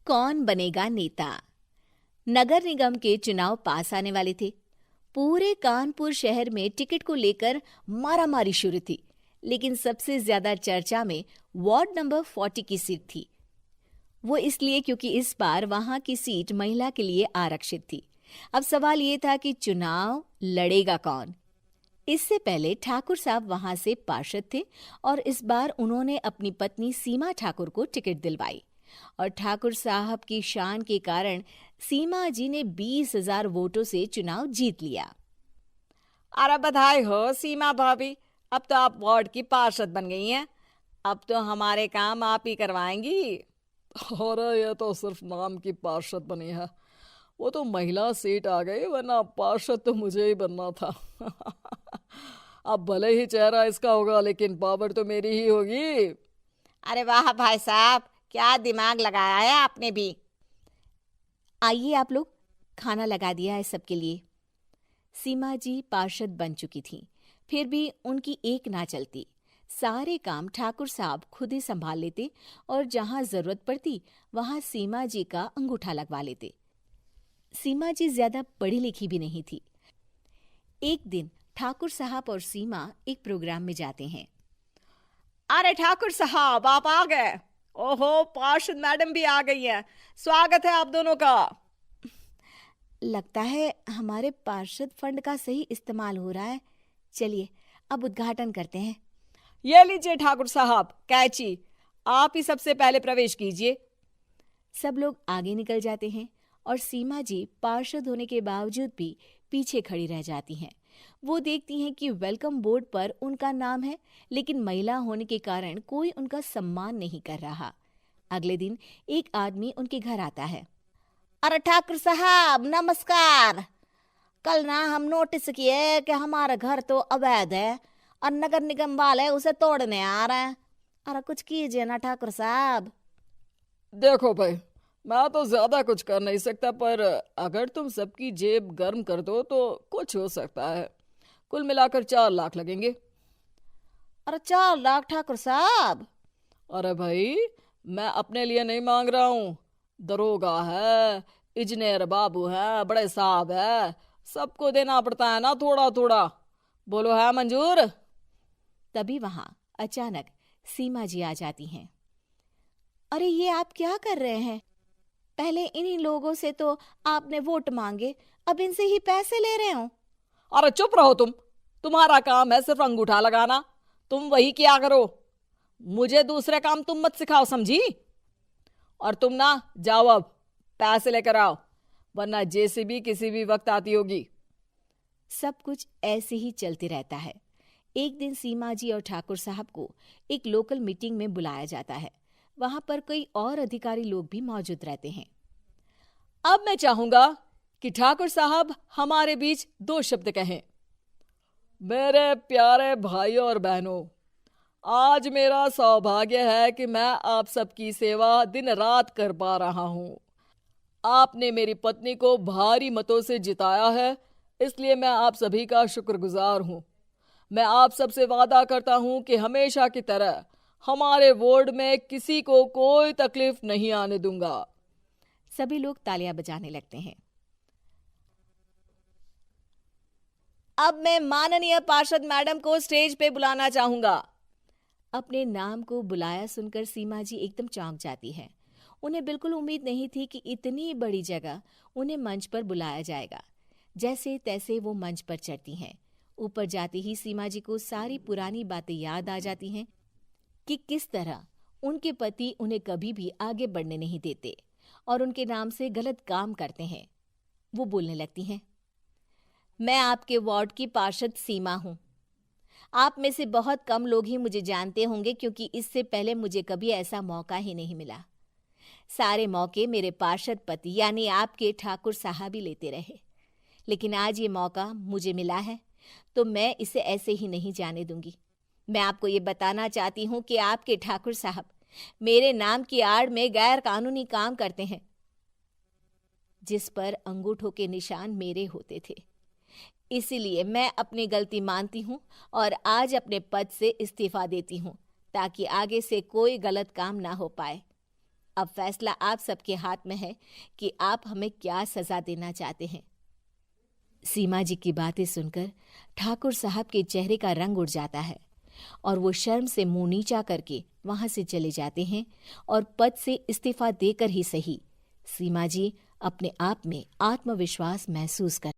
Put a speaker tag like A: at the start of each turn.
A: कौन बनेगा नेता। नगर निगम के चुनाव पास आने वाले थे। पूरे कानपुर शहर में टिकट को लेकर मारामारी शुरू थी, लेकिन सबसे ज्यादा चर्चा में वार्ड नंबर 40 की सीट थी। वो इसलिए क्योंकि इस बार वहां की सीट महिला के लिए आरक्षित थी। अब सवाल ये था कि चुनाव लड़ेगा कौन। इससे पहले ठाकुर साहब वहां से पार्षद थे और इस बार उन्होंने अपनी पत्नी सीमा ठाकुर को टिकट दिलवाई और ठाकुर साहब की शान के कारण सीमा जी ने 20,000 वोटों से चुनाव जीत लिया।
B: अरे बधाई हो सीमा भाभी, अब तो आप वार्ड की पार्षद बन गई हैं। अब तो हमारे काम आप ही करवाएंगी।
C: अरे ये तो सिर्फ नाम की पार्षद बनी है, वो तो महिला सीट आ गई, वरना पार्षद तो मुझे ही बनना था। अब भले ही चेहरा इसका होगा, लेकिन पावर तो मेरी ही होगी।
B: अरे वाह भाई साहब, क्या दिमाग लगाया है आपने भी।
A: आइए आप लोग, खाना लगा दिया है सबके लिए। सीमा जी पार्षद बन चुकी थी, फिर भी उनकी एक ना चलती। सारे काम ठाकुर साहब खुद ही संभाल लेते और जहां जरूरत पड़ती वहां सीमा जी का अंगूठा लगवा लेते। सीमा जी ज्यादा पढ़ी लिखी भी नहीं थी। एक दिन ठाकुर साहब और सीमा एक प्रोग्राम में जाते हैं।
B: अरे ठाकुर साहब, आप आ गए। ओहो, पार्षद मैडम भी आ गई हैं। स्वागत है आप दोनों का।
A: लगता है हमारे पार्षद फंड का सही इस्तेमाल हो रहा है। चलिए अब उद्घाटन करते हैं।
B: ये लीजिए ठाकुर साहब कैची, आप ही सबसे पहले प्रवेश कीजिए।
A: सब लोग आगे निकल जाते हैं और सीमा जी पार्षद होने के बावजूद भी पीछे खड़ी रह जाती हैं। वो देखती हैं कि वेलकम बोर्ड पर उनका नाम है, लेकिन महिला होने के कारण कोई उनका सम्मान नहीं कर रहा। अगले दिन एक आदमी उनके घर आता है।
B: अरे ठाकुर साहब नमस्कार। कल ना हम नोटिस किए कि हमारा घर तो अवैध है और नगर निगम वाले उसे तोड़ने आ रहे हैं। अरे कुछ कीजिए ना ठाकुर साहब।
C: देखो भाई, मैं तो ज्यादा कुछ कर नहीं सकता, पर अगर तुम सबकी जेब गर्म कर दो तो कुछ हो सकता है। कुल मिलाकर 4 लाख लगेंगे।
B: अरे 4 लाख ठाकुर साहब?
C: अरे भाई, मैं अपने लिए नहीं मांग रहा हूँ। दरोगा है, इंजीनियर बाबू है, बड़े साहब है, सबको देना पड़ता है ना थोड़ा थोड़ा। बोलो है मंजूर?
A: तभी वहां अचानक सीमा जी आ जाती हैं। अरे ये आप क्या कर रहे हैं? पहले इन्हीं लोगों से तो आपने वोट मांगे, अब इनसे ही पैसे ले रहे हो।
C: अरे चुप रहो तुम, तुम्हारा काम है सिर्फ अंगूठा लगाना, तुम वही किया करो। मुझे दूसरे काम तुम मत सिखाओ, समझी? और तुम ना जाओ, अब पैसे लेकर आओ, वरना जेसीबी किसी भी वक्त आती होगी।
A: सब कुछ ऐसे ही चलते रहता है। एक दिन सीमा जी और ठाकुर साहब को एक लोकल मीटिंग में बुलाया जाता है। वहां पर कई और अधिकारी लोग भी मौजूद रहते हैं।
C: अब मैं चाहूंगा कि ठाकुर साहब हमारे बीच 2 शब्द कहें। मेरे प्यारे भाइयों और बहनों, आज मेरा सौभाग्य है कि मैं आप सबकी सेवा दिन रात कर पा रहा हूं। आपने मेरी पत्नी को भारी मतों से जिताया है, इसलिए मैं आप सभी का शुक्रगुजार हूं। मैं आप सबसे वादा करता हूं कि हमेशा की तरह हमारे वार्ड में किसी को कोई तकलीफ नहीं आने दूंगा।
A: सभी लोग तालियां बजाने लगते हैं।
B: अब मैं माननीय पार्षद मैडम को स्टेज पे बुलाना चाहूंगा।
A: अपने नाम को बुलाया सुनकर सीमा जी एकदम चौंक जाती है। उन्हें बिल्कुल उम्मीद नहीं थी कि इतनी बड़ी जगह उन्हें मंच पर बुलाया जाएगा। जैसे तैसे वो मंच पर चढ़ती हैं। ऊपर जाते ही सीमा जी को सारी पुरानी बातें याद आ जाती हैं कि किस तरह उनके पति उन्हें कभी भी आगे बढ़ने नहीं देते और उनके नाम से गलत काम करते हैं। वो बोलने लगती हैं। मैं आपके वार्ड की पार्षद सीमा हूं। आप में से बहुत कम लोग ही मुझे जानते होंगे, क्योंकि इससे पहले मुझे कभी ऐसा मौका ही नहीं मिला। सारे मौके मेरे पार्षद पति यानी आपके ठाकुर साहब ही लेते रहे, लेकिन आज ये मौका मुझे मिला है तो मैं इसे ऐसे ही नहीं जाने दूंगी। मैं आपको ये बताना चाहती हूँ कि आपके ठाकुर साहब मेरे नाम की आड़ में गैर कानूनी काम करते हैं, जिस पर अंगूठों के निशान मेरे होते थे। इसीलिए मैं अपनी गलती मानती हूँ और आज अपने पद से इस्तीफा देती हूँ, ताकि आगे से कोई गलत काम ना हो पाए। अब फैसला आप सबके हाथ में है कि आप हमें क्या सजा देना चाहते हैं। सीमा जी की बातें सुनकर ठाकुर साहब के चेहरे का रंग उड़ जाता है और वो शर्म से मुंह नीचा करके वहां से चले जाते हैं और पद से इस्तीफा देकर ही सही सीमा जी अपने आप में आत्मविश्वास महसूस कर